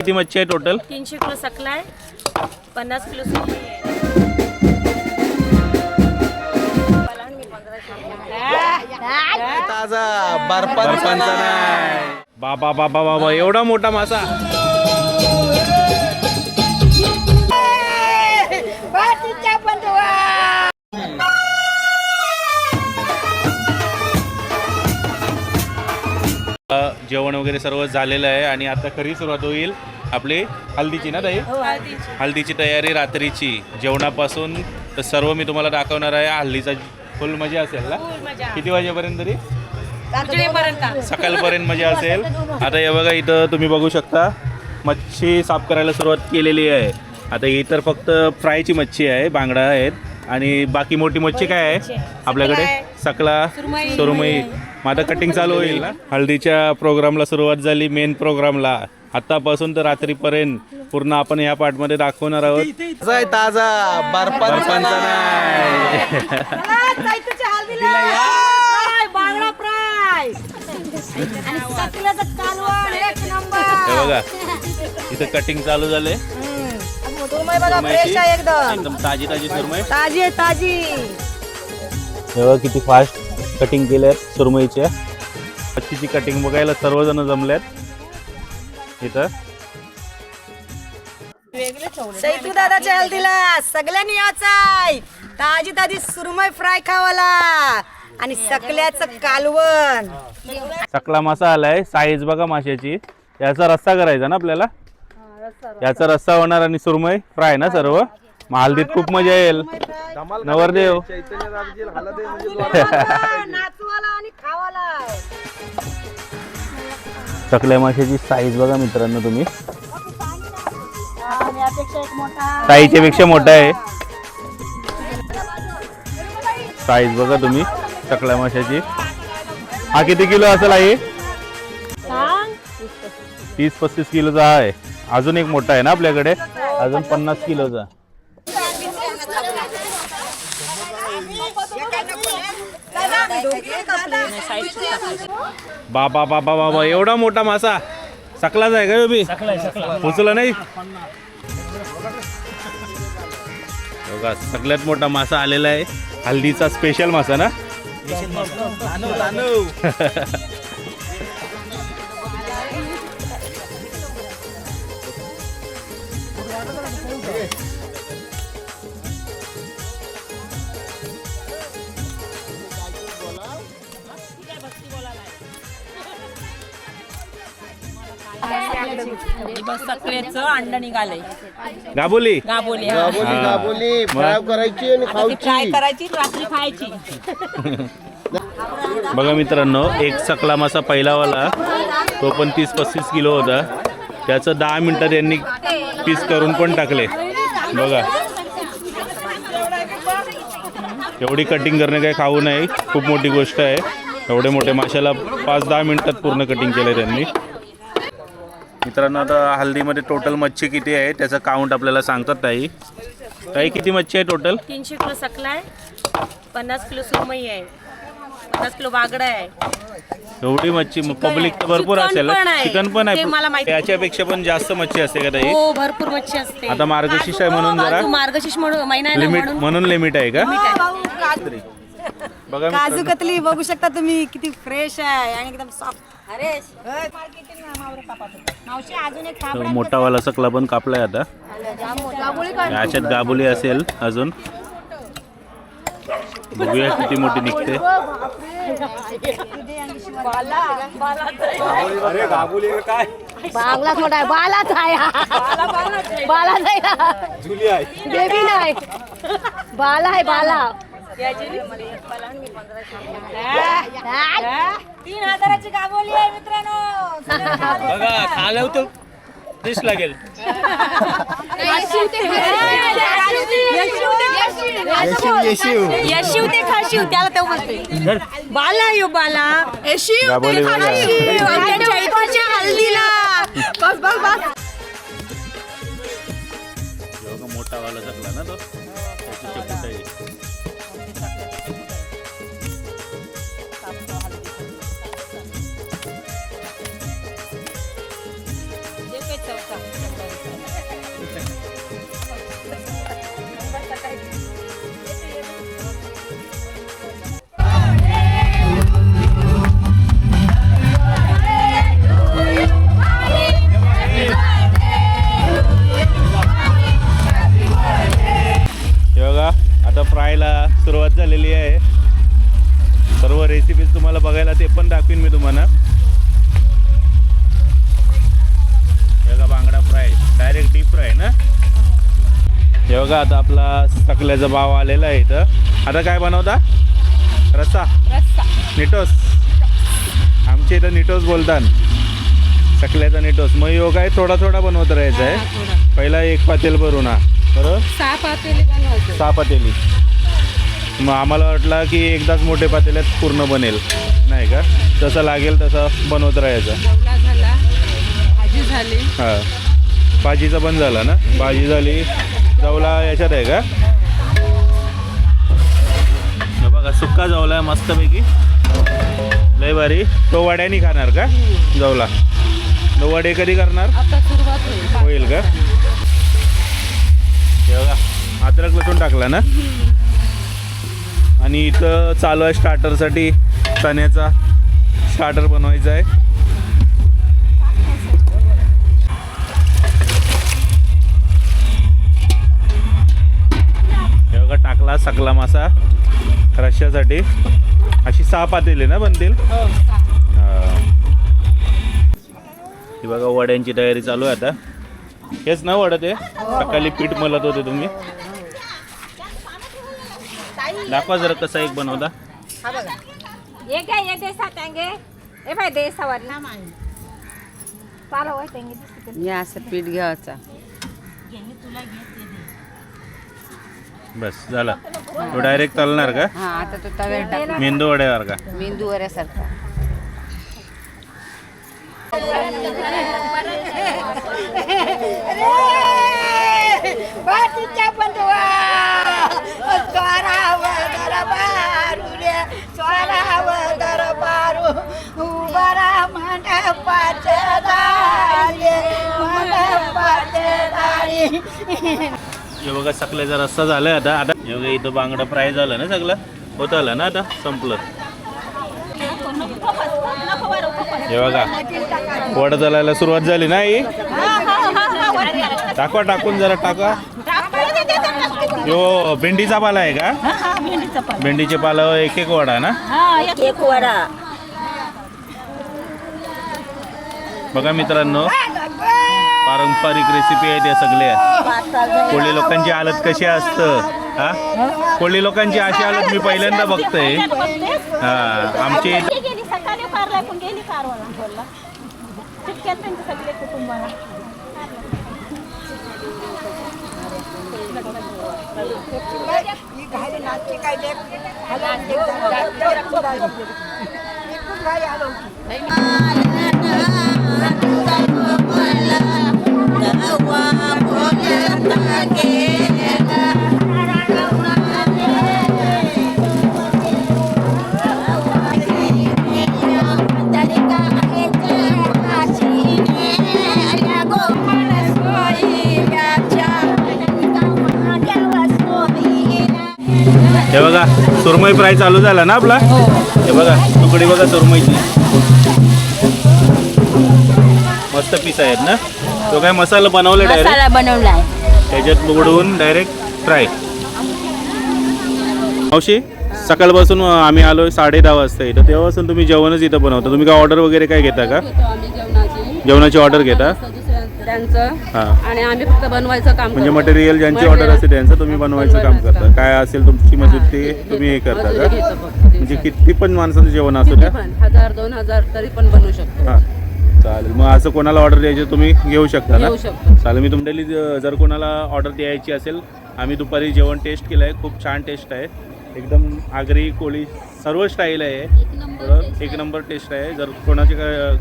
किती मच्छी आहे टोटल? 300 किलो सकला आहे, 50 किलो सुरमई आहे. ताजा बर्फांचा नाही. बाबा बाबा बाबा एवढा मोठा मासा. जेवण वगैरे सर्व झालेलं आहे आणि आता खरी सुरुवात होईल आपली हल्दीची ना ताई. हल्दीची तयारी रात्रीची जेवणापासून तर सर्व मी तुम्हाला दाखवणार आहे. हल्दीचा फुल मजा असेल ना. किती वाजेपर्यंत तरी? सकाळपर्यंत मजा असेल. आता हे बघा इथं तुम्ही बघू शकता मच्छी साफ करायला सुरुवात केलेली आहे. आता ही तर फक्त फ्रायची मच्छी आहे, बांगडा आहेत आणि बाकी मोठी मच्छी काय आहे आपल्याकडे? सकला, सुरमई. मग आता कटिंग चालू होईल ना. हळदीच्या प्रोग्रामला सुरुवात झाली, मेन प्रोग्रामला. आतापासून तर रात्रीपर्यंत पूर्ण आपण ह्या पार्टमध्ये दाखवणार आहोत. ताजा बर्फांचा नाही. हे बघा इथं कटिंग चालू झाले. एकदम ताजी ताजी सुरमई. ताजी. हे बघा किती फास्ट कटिंग केल्यात सुरमईच्या. मच्छीची कटिंग बघायला सर्वजण जमल्यात इथं. सैतू दादाच्या हल्दीला सगळ्यांनी यायचंय. ताजी ताजी सुरमई फ्राय खावाला आणि सकल्याचं कालवण. सकला मासा आलाय. साईज बघा माशाची. याचा रस्सा करायचा ना आपल्याला. याचा रस्सा होणार आणि सुरमई फ्राय ना सर्व. मग हल्दीत खूप मजा येईल. नवरदेव सकल्या माशाची साईज बघा मित्रांनो तुम्ही. साईजच्या पेक्षा मोठा आहे साईज बघा तुम्ही सकल्या माशाची. हा किती किलो असेल आई? 30-35 किलोचा आहे. अजून एक मोठा आहे ना आपल्याकडे, अजून 50 किलोचा. बाबा बाबा बाबा एवढा मोठा मासा. सकलाच आहे का बी? उचला नाही बघा. सगळ्यात मोठा मासा आलेला आहे. हल्दीचा स्पेशल मासा ना. सकल्याचं अंड निघालंय. गाबोली गाबोली फ्राय करायची आणि फ्राय करायची, रात्री खायची. बघा मित्रांनो एक सकला मासा पहिलावाला तो पण 30-35 किलो होता. त्याचं 10 मिनिटात यांनी पीस करून पण टाकले. बघा एवढी कटिंग करणे काही खाऊ नाही, खूप मोठी गोष्ट आहे. एवढे मोठे माशाला 5-10 मिनिटात पूर्ण कटिंग केलं त्यांनी. मित्रांनो आता हल्दीमध्ये टोटल मच्छी किती आहे त्याचा काउंट आपल्याला सांगतात ताई. ताई किती मच्छी आहे टोटल? 300 किलो सकला आहे, 50 किलो सुरमई आहे, 50 किलो बागडा आहे. एवढी मच्छी. पब्लिक तर भरपूर असेल. चिकन पण आहे. त्याच्यापेक्षा पण जास्त मच्छी असते का ताई? हो भरपूर मच्छी असते. आता मार्गशीर्ष आहे म्हणून जरा मार्गशीर्ष महिना लिमिट म्हणून लिमिट आहे का? बघा काजू कतली बघू शकता तुम्ही किती फ्रेश आहे आणि एकदम सॉफ्ट. मोठावाला सकला पण कापलाय आता. याच्यात गाबोली असेल अजून. बघूया किती मोठी निघते. बांगला थोडा आहे, बालाच आहे. बालाच आहे, बेबी नाही, बाला आहे बाला. 3,000ची गाबोली आहे मित्रांनो. बघा खाल्यावर तर टेस्ट लागेल. यशिव ते खाशिव त्याला तेव्हा म्हणते. बाला यो बाला यशिव गाबोली ते बघा. खाशिव आमच्या चैतन्याच्या हल्दीला. बस बस बस. मोठावाला सकला ना तो. चौथा झालेली आहे. सर्व रेसिपीज तुम्हाला बघायला ते पण दाखवीन मी तुम्हाला. हे बघा बांगडा फ्राय, डायरेक्ट डीप फ्राय ना. हे बघा आता आपला सकल्याचा भाव आलेला आहे इथं. आता काय बनवता? रस्सा, निटोस. आमच्या इथं निटोस बोलतात, सकल्याचा निटोस. मग यो काय थोडा थोडा बनवत राहायचा आहे. पहिला एक पातेल भरून हा बरोबर, 6 पातेली बनवायचं. 6 पातेली. मग आम्हाला वाटलं की एकदाच मोठे पातेल्यात पूर्ण बनेल, नाही का? जसं लागेल तसं बनवत राहायचं. जेवला झाला, भाजी झाली. हां, भाजीचं पण झालं ना. भाजी झाली, जवला याच्यात आहे का? हे बघा सुक्का जवला आहे मस्तपैकी, लय भारी. तो वड्यानी खाणार का जवला? तो वडे कधी करणार? आता सुरुवात होईल का? हे बघा अद्रक लसूण टाकला ना. आणि इथं चालू आहे स्टार्टरसाठी चण्याचा स्टार्टर बनवायचा आहे. हे बघा टाकला सकला मासा रश्श्यासाठी. अशी 6 पातेले ना बनतील. ही बघा वड्यांची तयारी चालू आहे आता. हेच ना वडं ते सकाळी पीठ मलत होते तुम्ही. दाखवा जरा कसा एक बनवता. ये काय ये दे सातांगे ए भाई दे सवारला पाला वाटेंगे. या असं पीठ घ्यायचा. बस झाला. तो डायरेक्ट तळणार का? हा आता तो तव्यावर टाक. मेंदू वड्यावर का? मेंदू वऱ्यासारखा. हे बघा सकल्याचा रस्सा झालाय आता. आता हे बघा इथं बांगडा फ्राय झालं ना, सगळं होत आलं ना, आता संपलं. हे बघा वड चालायला सुरुवात झाली नाही. टाकवा टाकून जरा टाका. यो भेंडीचा पाला आहे का? भेंडीचे पाला एक एक वडा ना. एक वडा. बघा मित्रांनो पारंपरिक रेसिपी आहे त्या सगळ्या. कोळी लोकांची हालत कशी असतं हा, कोळी लोकांची अशी हालत मी पहिल्यांदा बघतोय. हा आमची सकाळी पारला पण गेली कारवाला बोलला चिटक्यात त्यांच्या सगळे कुटुंबाला. हे बघा सुरमई फ्राय चालू झाला ना आपला. हे बघा तुकडी बघा सुरमईची मस्त पीस आहेत ना. तो काय मसाला बनवला डायरेक्ट बनवलाय त्याच्यात बुडवून डायरेक्ट फ्राय. मावशी सकाळपासून आम्ही आलो 10:30 वाजता इथं. तेव्हापासून तुम्ही जेवणच इथं बनवता. तुम्ही काय ऑर्डर वगैरे काय घेता का? जेवणाची ऑर्डर घेता हां. आणि आम्ही फक्त बनवायचं काम. म्हणजे मटेरियल ज्यांची ऑर्डर असते त्यांचं तुम्ही बनवायचं काम करता. काय असेल तुमची मजूर ते तुम्ही हे करता का? म्हणजे किती पण माणसाचं जेवण असू द्या 1000-2000 तरी पण बनवू शकतो. हां चालेल. मग असं कोणाला ऑर्डर द्यायची तुम्ही घेऊ शकता ना? घेऊ शकतो. चालेल. मी तुमच्या जर कोणाला ऑर्डर द्यायची असेल, आम्ही दुपारी जेवण टेस्ट केलं आहे. खूप छान टेस्ट आहे. एकदम आगरी कोळी सर्व स्टाईल आहे. एक नंबर टेस्ट आहे. जर कोणाचे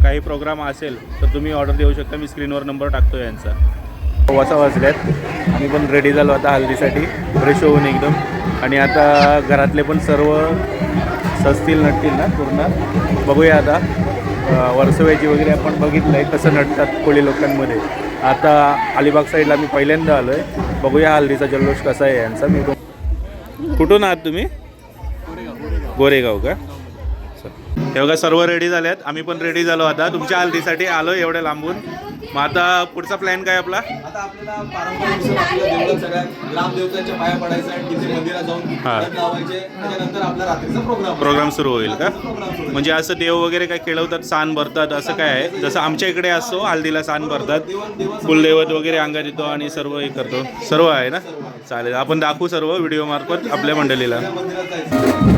काही प्रोग्राम असेल तर तुम्ही ऑर्डर देऊ शकता. मी स्क्रीनवर नंबर टाकतो यांचा. वाजता वाजल्यात. आम्ही पण रेडी झालो आता हल्दीसाठी फ्रेश होऊन एकदम. आणि आता घरातले पण सर्व सजतील नटतील ना पूर्ण. बघूया आता वर्सव्याची वगैरे आपण बघितलं आहे कसं नटतात कोळी लोकांमध्ये. आता अलिबाग साईडला मी पहिल्यांदा आलो आहे. बघूया हल्दीचा जल्लोष कसा आहे यांचा. मी कुठून आहात तुम्ही? गोरेगाव का? हे बघा सर्व रेडी झाल्यात. आम्ही पण रेडी झालो आता तुमच्या हल्दीसाठी आलो एवढ्या लांबून. मग आता पुढचा प्लॅन काय आपला? आता आपल्याला पारंपरिक सण आपल्या देवळात सगळ्या ग्रामदेवतांच्या पाया पडायचं आणि तिथे मंदिरात जाऊन हा. हळद लावायचे. त्याच्यानंतर आपला रात्रीचा प्रोग्राम सुरू होईल का? प्रोग्राम सुरू म्हणजे असं देव वगैरे काय खेळवतात, सान भरतात असं काय आहे? जसं आमच्या इकडे असतो हल्दीला सान भरतात, कुलदैवत वगैरे अंगात येतो आणि सर्व हे करतो. सर्व आहे ना? चालेल, आपण दाखवू सर्व व्हिडिओ मार्फत आपल्या मंडळीला. मंदिरात जायचं.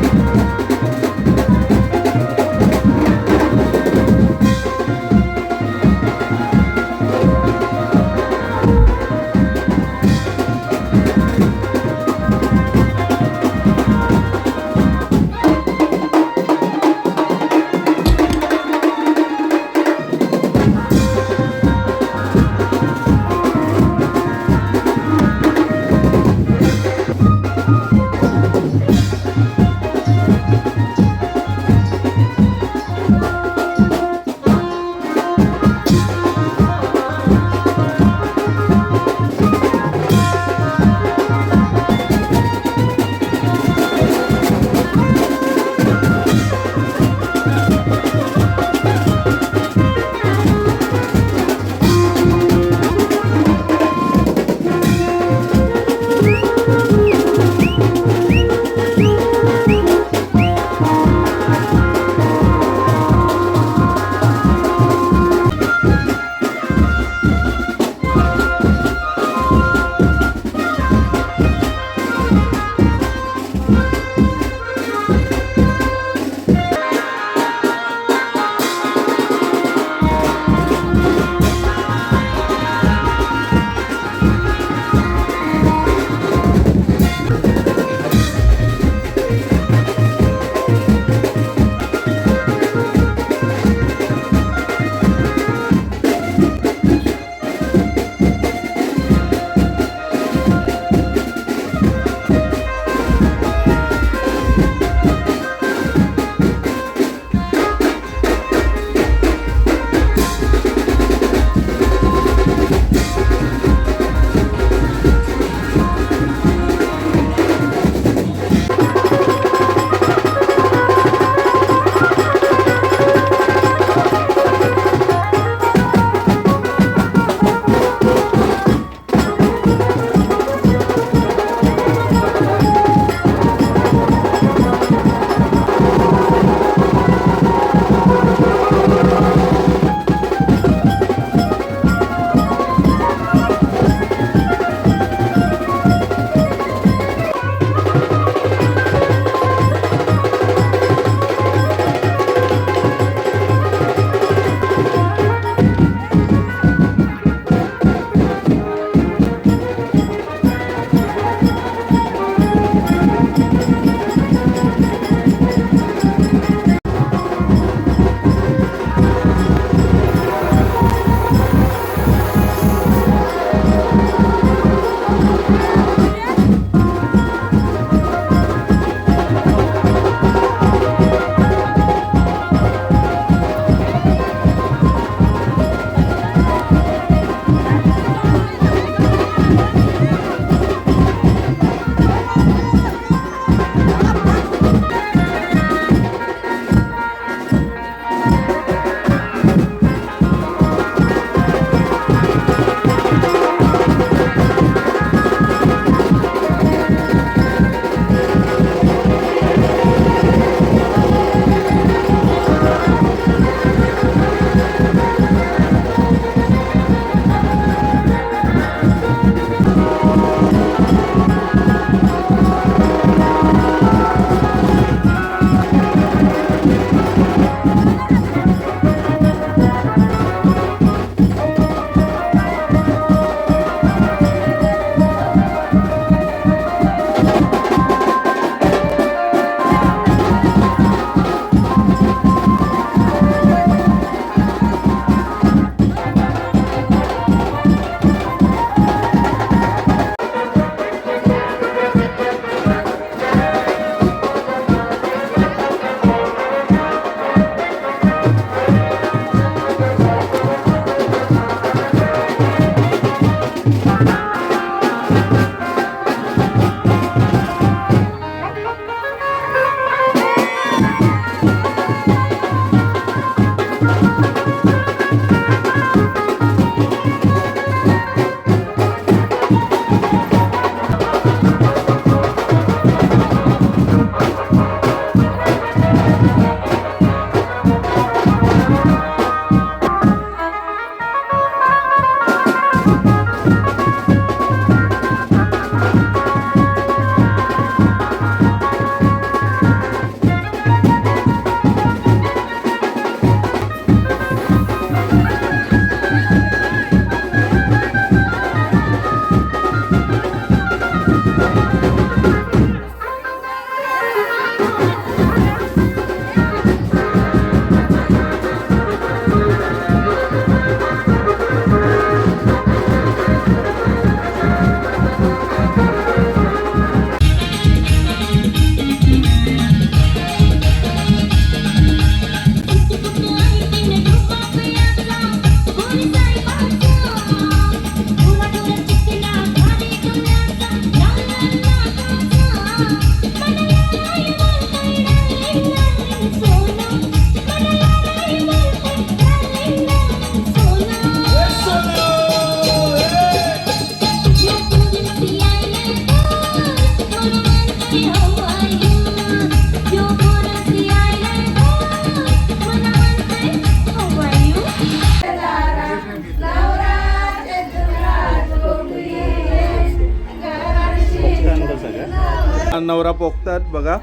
नवरा पोखतात बघा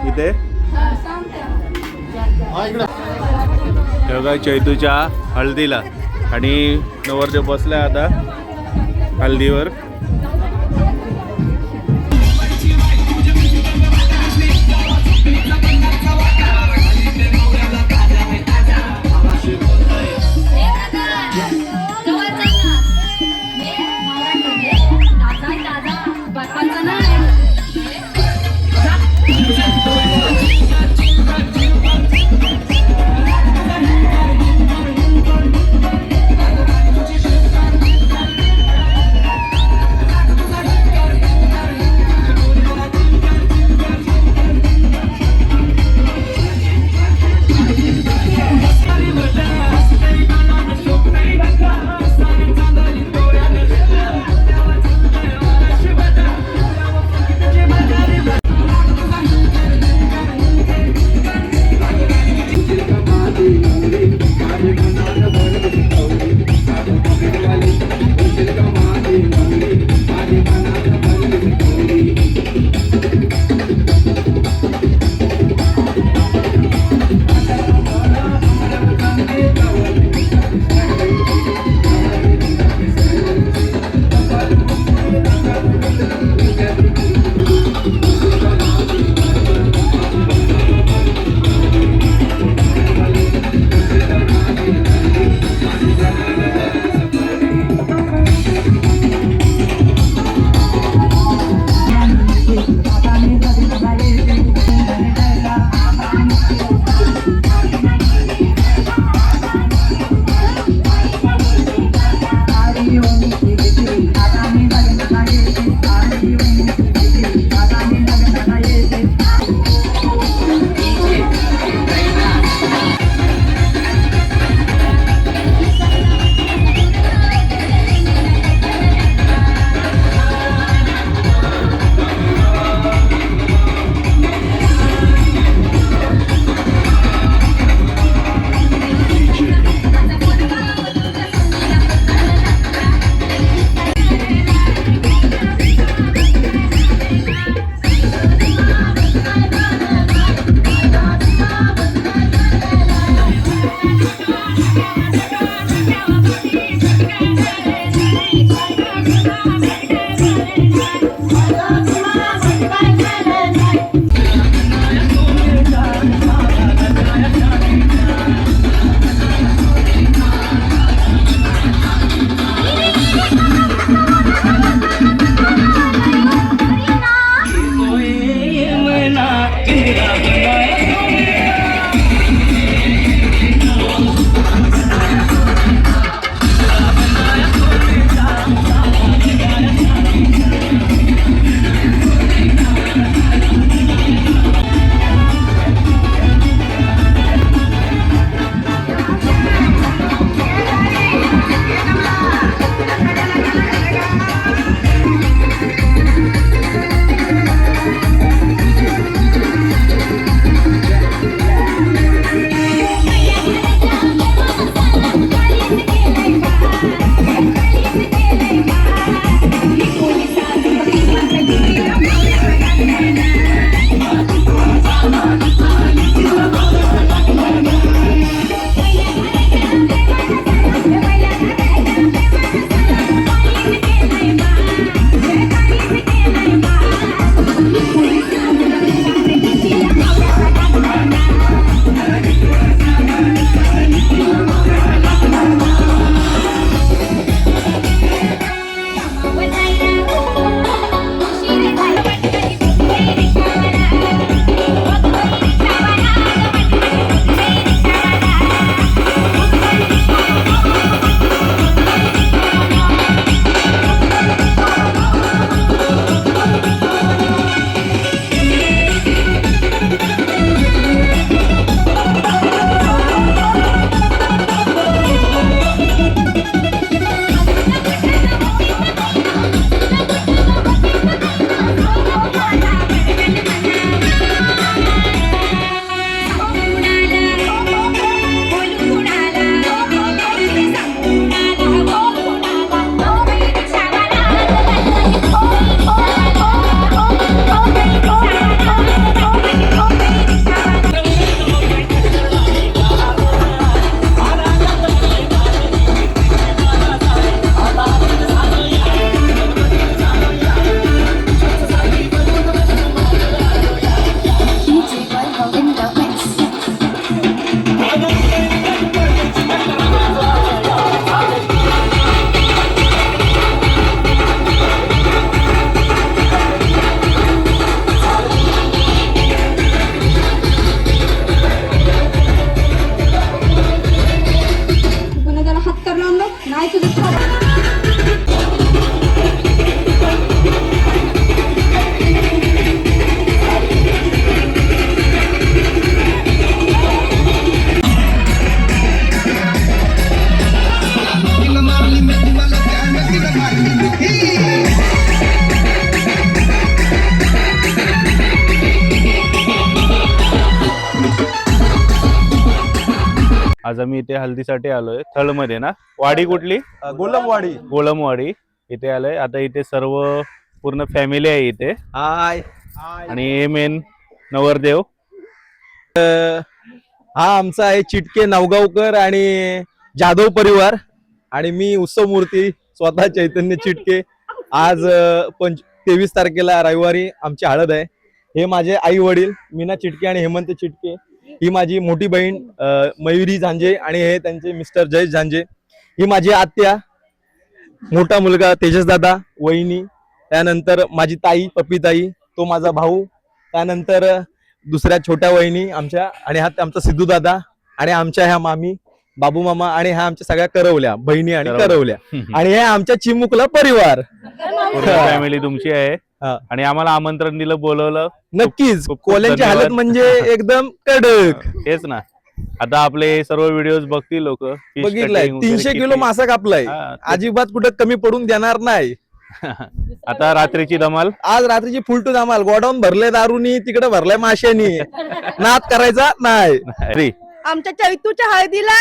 इथे. हे बघा चैतूच्या हळदीला आणि नवरदेव बसलाय आता हळदीवर. आज आम्ही इथे हल्दीसाठी आलोय थळमध्ये ना. वाडी कुठली? गोलमवाडी. गोलमवाडी इथे आलोय. आता इथे सर्व पूर्ण फॅमिली आहे इथे हाय. आणि हे मेन नवरदेव. हा आमचा आहे चिटके नवगावकर आणि जाधव परिवार आणि मी उत्सव मूर्ती स्वतः चैतन्य चिटके. आज 23 तारखेला रविवारी आमची हळद आहे. हे माझे आई वडील मीना चिटके आणि हेमंत चिटके. ही माझी मोठी बहीण मयुरी झांजे आणि हे त्यांचे मिस्टर जयेश झांजे. ही माझी आत्या, मोठा मुलगा तेजस दादा, वहिनी, त्यानंतर माझी ताई पप्पीताई, तो माझा भाऊ, त्यानंतर दुसऱ्या छोट्या वहिनी आमच्या, आणि हा आमचा सिद्धू दादा, आणि आमच्या ह्या मामी बाबू मामा, आणि ह्या आमच्या सगळ्या करवल्या बहिणी आणि करवल्या, आणि हे आमच्या चिमुकला परिवार. फॅमिली तुमची आहे हा. आणि आम्हाला आमंत्रण दिलं, बोलवलं. नक्कीच खूप कोल्यांची धन्यवाद. हालत म्हणजे एकदम कडक. तेच ना. आता आपले सर्व व्हिडिओ बघतील लोक. बघितलंय 300 किलो मासा कापलाय. हा, तेच. अजिबात कुठं कमी पडून देणार नाही. आता रात्रीची धमाल. आज रात्रीची फुल टू धमाल. गोडाऊन भरले दारूनी, तिकडे भरलाय माशानी. नाद करायचा नाही. अरे आमच्या चैतूच्या हळदीला